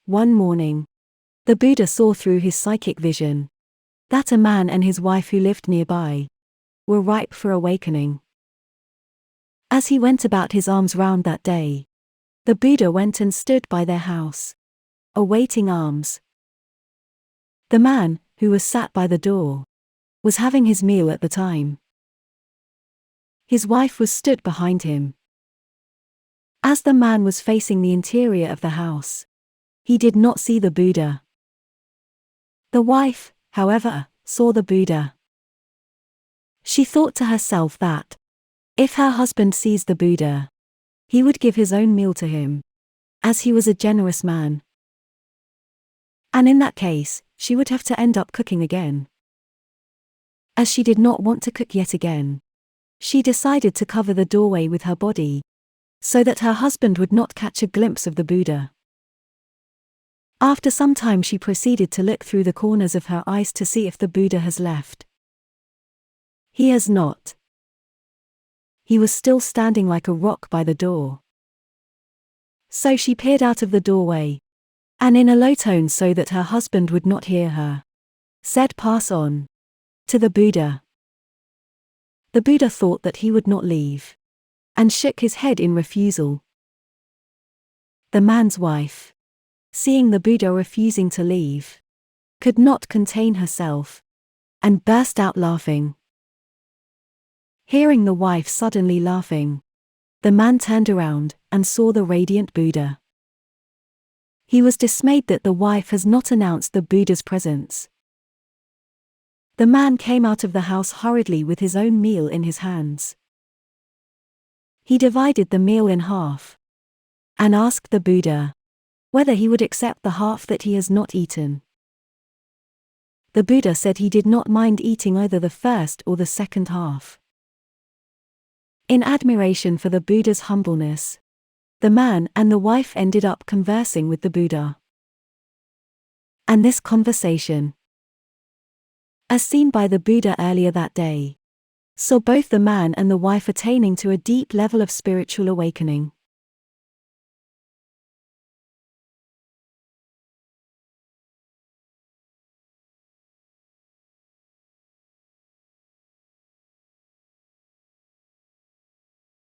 One morning, the Buddha saw through his psychic vision that a man and his wife who lived nearby were ripe for awakening. As he went about his alms round that day, the Buddha went and stood by their house, awaiting alms. The man, who was sat by the door, was having his meal at the time. His wife was stood behind him. As the man was facing the interior of the house, he did not see the Buddha. The wife, however, saw the Buddha. She thought to herself that, if her husband sees the Buddha, he would give his own meal to him, as he was a generous man. And in that case, she would have to end up cooking again. As she did not want to cook yet again, she decided to cover the doorway with her body, so that her husband would not catch a glimpse of the Buddha. After some time she proceeded to look through the corners of her eyes to see if the Buddha has left. He has not. He was still standing like a rock by the door. So she peered out of the doorway, and in a low tone so that her husband would not hear her, said, "Pass on," to the Buddha. The Buddha thought that he would not leave, and shook his head in refusal. The man's wife, seeing the Buddha refusing to leave, could not contain herself, and burst out laughing. Hearing the wife suddenly laughing, the man turned around and saw the radiant Buddha. He was dismayed that the wife has not announced the Buddha's presence. The man came out of the house hurriedly with his own meal in his hands. He divided the meal in half, and asked the Buddha whether he would accept the half that he has not eaten. The Buddha said he did not mind eating either the first or the second half. In admiration for the Buddha's humbleness, the man and the wife ended up conversing with the Buddha. And this conversation, as seen by the Buddha earlier that day, saw both the man and the wife attaining to a deep level of spiritual awakening.